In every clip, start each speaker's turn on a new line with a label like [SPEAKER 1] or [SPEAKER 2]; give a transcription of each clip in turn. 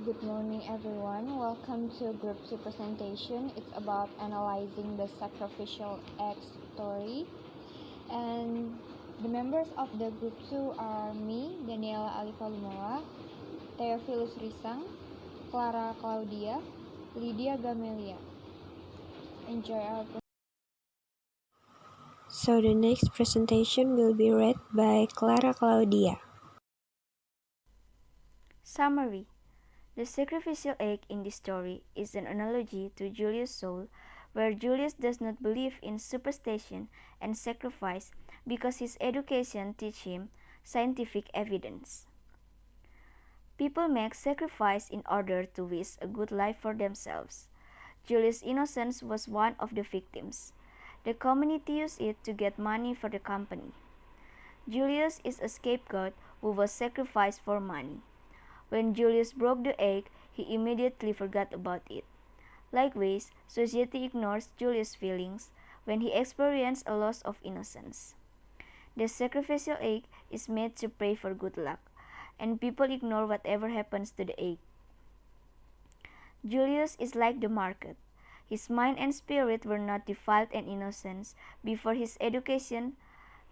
[SPEAKER 1] Good morning, everyone. Welcome to Group 2 presentation. It's about analyzing the sacrificial egg story. And the members of the Group 2 are me, Daniela Alifa Lumowa, Theophilus Risang, Clara Claudia, Lydia Gamelia. Enjoy our presentation.
[SPEAKER 2] So the next presentation will be read by Clara Claudia.
[SPEAKER 3] Summary. The sacrificial egg in this story is an analogy to Julius' soul, where Julius does not believe in superstition and sacrifice because his education teaches him scientific evidence. People make sacrifice in order to wish a good life for themselves. Julius' innocence was one of the victims. The community used it to get money for the company. Julius is a scapegoat who was sacrificed for money. When Julius broke the egg, he immediately forgot about it. Likewise, society ignores Julius' feelings when he experiences a loss of innocence. The sacrificial egg is made to pray for good luck, and people ignore whatever happens to the egg. Julius is like the market. His mind and spirit were not defiled and innocent before his education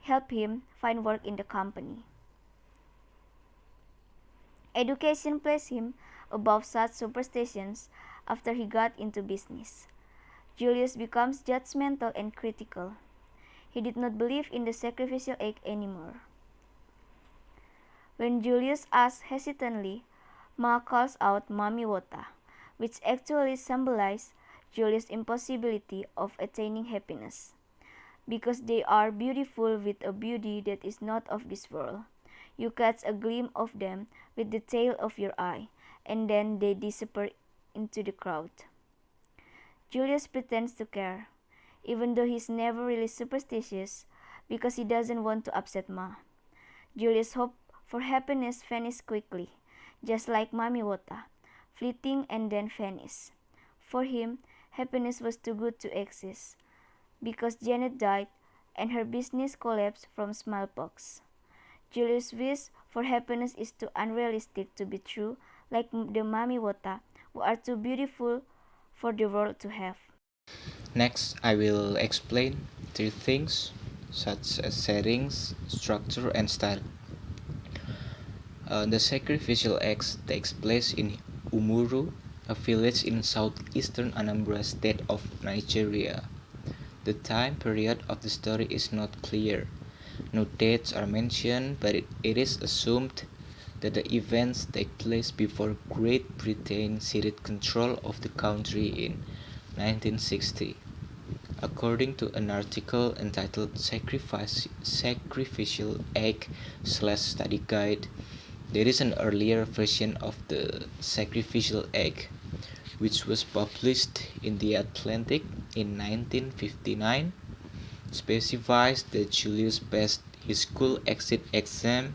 [SPEAKER 3] helped him find work in the company. Education placed him above such superstitions after he got into business. Julius becomes judgmental and critical. He did not believe in the sacrificial egg anymore. When Julius asks hesitantly, Ma calls out Mami Wota, which actually symbolizes Julius' impossibility of attaining happiness. Because they are beautiful with a beauty that is not of this world. You catch a glimpse of them with the tail of your eye, and then they disappear into the crowd. Julius pretends to care, even though he's never really superstitious, because he doesn't want to upset Ma. Julius' hope for happiness vanishes quickly, just like Mami Wota, fleeting and then vanish. For him, happiness was too good to exist, because Janet died and her business collapsed from smallpox. Julius' wish for happiness is too unrealistic to be true, like the Mami Wota, who are too beautiful for the world to have.
[SPEAKER 4] Next, I will explain three things such as settings, structure, and style. The sacrificial acts takes place in Umuru, a village in southeastern Anambra state of Nigeria. The time period of the story is not clear. No dates are mentioned, but it is assumed that the events take place before Great Britain ceded control of the country in 1960. According to an article entitled Sacrificial Egg/Study Guide, there is an earlier version of the sacrificial egg, which was published in The Atlantic in 1959, specifies that Julius passed his school exit exam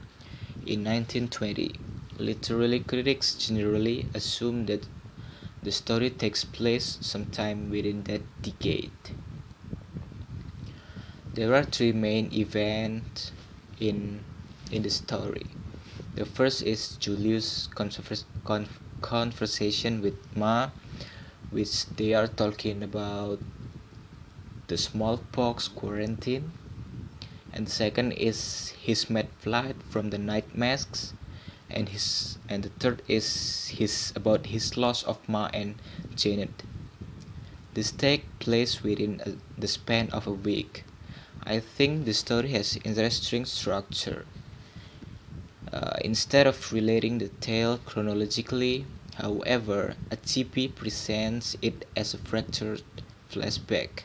[SPEAKER 4] in 1920. Literary critics generally assume that the story takes place sometime within that decade. There are three main events in the story. The first is Julius' conversation with Ma, which they are talking about the smallpox quarantine. And the second is his mad flight from the night masks, and the third is his about his loss of Ma and Janet. This take place within the span of a week. I think the story has interesting structure. Instead of relating the tale chronologically, however, ATP presents it as a fractured flashback.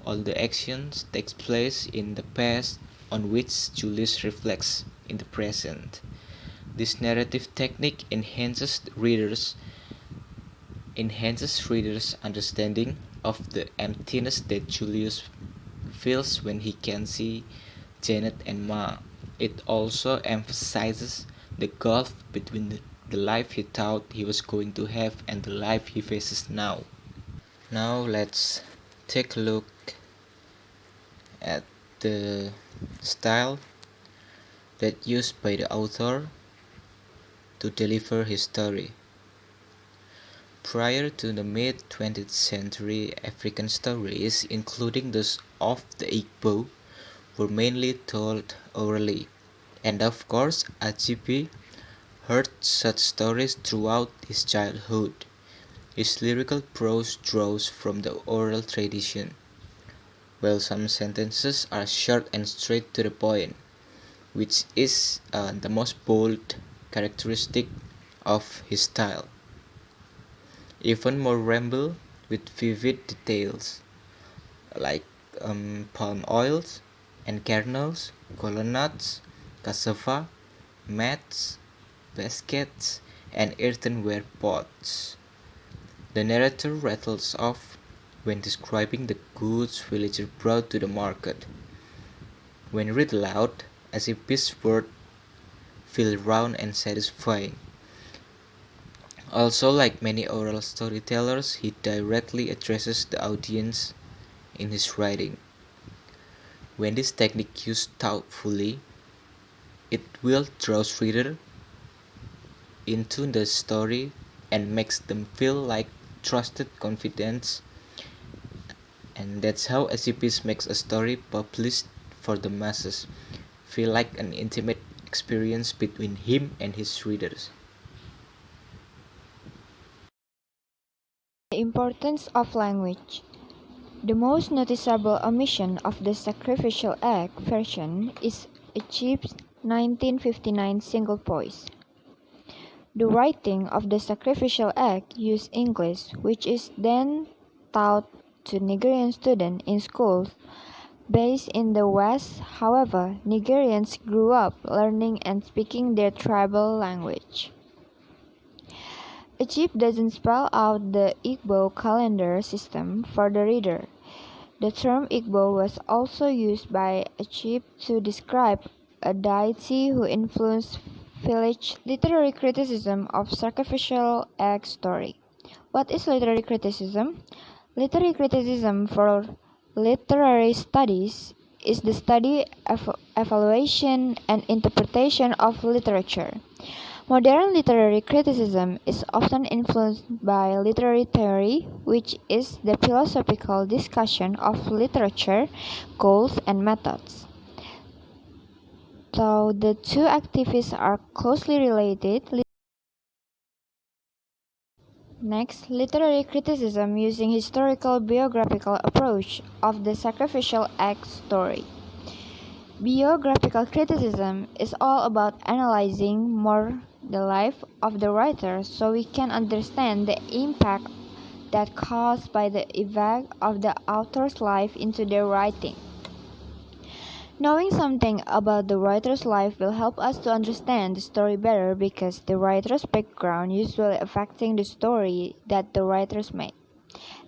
[SPEAKER 4] All the actions take place in the past on which Julius reflects in the present. This narrative technique enhances readers' understanding of the emptiness that Julius feels when he can see Janet and Ma. It also emphasizes the gulf between the life he thought he was going to have and the life he faces now. Now let's take a look at the style that used by the author to deliver his story. Prior to the mid-20th century, African stories, including those of the Igbo, were mainly told orally. And of course, Achibi heard such stories throughout his childhood. His lyrical prose draws from the oral tradition, while some sentences are short and straight to the point, which is the most bold characteristic of his style. Even more ramble with vivid details like palm oils and kernels, colonnades, cassava, mats, baskets, and earthenware pots. The narrator rattles off when describing the goods villagers brought to the market. When read aloud, as if his words feel round and satisfying. Also, like many oral storytellers, he directly addresses the audience in his writing. When this technique used thoughtfully, it will draw reader into the story and makes them feel like trusted confidence, and that's how SCPs makes a story published for the masses feel like an intimate experience between him and his readers.
[SPEAKER 1] The importance of language. The most noticeable omission of the sacrificial egg version is Egypt's 1959 single voice. The writing of the sacrificial egg used English, which is then taught to Nigerian students in schools based in the West. However, Nigerians grew up learning and speaking their tribal language. Egypt doesn't spell out the Igbo calendar system for the reader. The term Igbo was also used by Egypt to describe a deity who influenced village literary criticism of sacrificial egg story. What is literary criticism? Literary criticism for literary studies is the study, evaluation, and interpretation of literature. Modern literary criticism is often influenced by literary theory, which is the philosophical discussion of literature, goals, and methods. Though the two activities are closely related, next, literary criticism using historical biographical approach of the sacrificial egg story. Biographical criticism is all about analyzing more the life of the writer so we can understand the impact that caused by the event of the author's life into their writing. Knowing something about the writer's life will help us to understand the story better because the writer's background usually affecting the story that the writers make.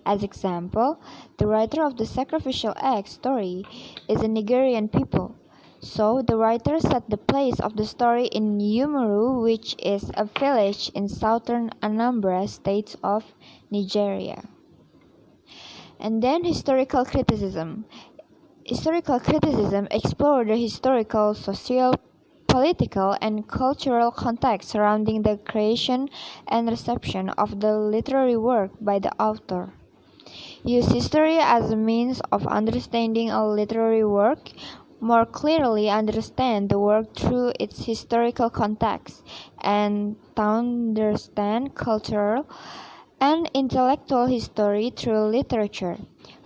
[SPEAKER 1] As example, the writer of the sacrificial egg story is a Nigerian people. So the writer set the place of the story in Yumuru, which is a village in southern Anambra state of Nigeria. And then historical criticism. Historical criticism explored the historical, social, political, and cultural context surrounding the creation and reception of the literary work by the author. Use history as a means of understanding a literary work, more clearly understand the work through its historical context, and to understand cultural and intellectual history through literature.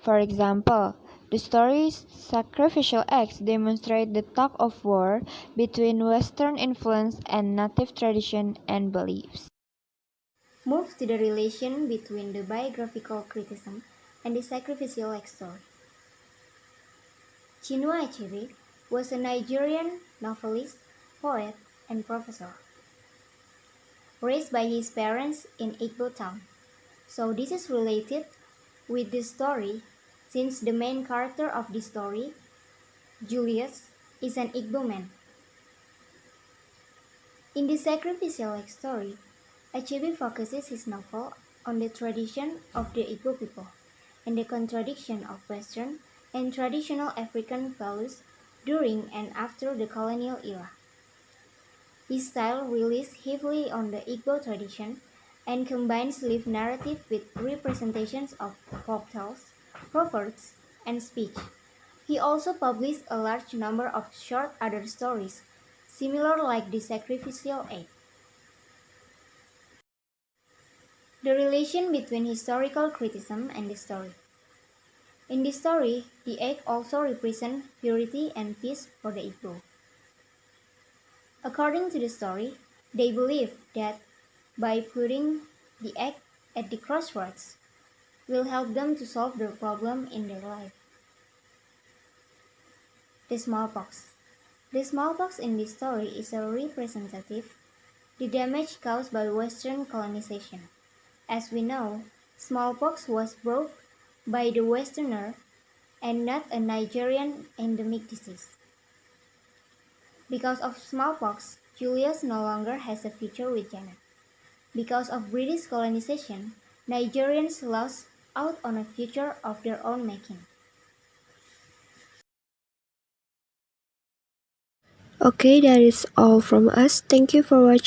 [SPEAKER 1] For example, the stories Sacrificial Acts demonstrate the tug of war between Western influence and native tradition and beliefs.
[SPEAKER 5] Move to the relation between the biographical criticism and the sacrificial egg story. Chinua Achebe was a Nigerian novelist, poet, and professor, raised by his parents in Igbo town. So this is related with this story since the main character of this story, Julius, is an Igbo man. In the sacrificial egg story, Achebe focuses his novel on the tradition of the Igbo people and the contradiction of Western and traditional African values during and after the colonial era. His style relies heavily on the Igbo tradition and combines live narrative with representations of folktales, proverbs, and speech. He also published a large number of short other stories, similar like the sacrificial egg. The relation between historical criticism and the story. In the story, the egg also represents purity and peace for the Igbo. According to the story, they believe that by putting the egg at the crossroads will help them to solve their problem in their life. The smallpox. The smallpox in this story is a representative the damage caused by Western colonization. As we know, smallpox was brought by the Westerner and not a Nigerian endemic disease. Because of smallpox, Julius no longer has a future with Janet. Because of British colonization, Nigerians lost out on a future of their own making.
[SPEAKER 2] Okay, that is all from us. Thank you for watching.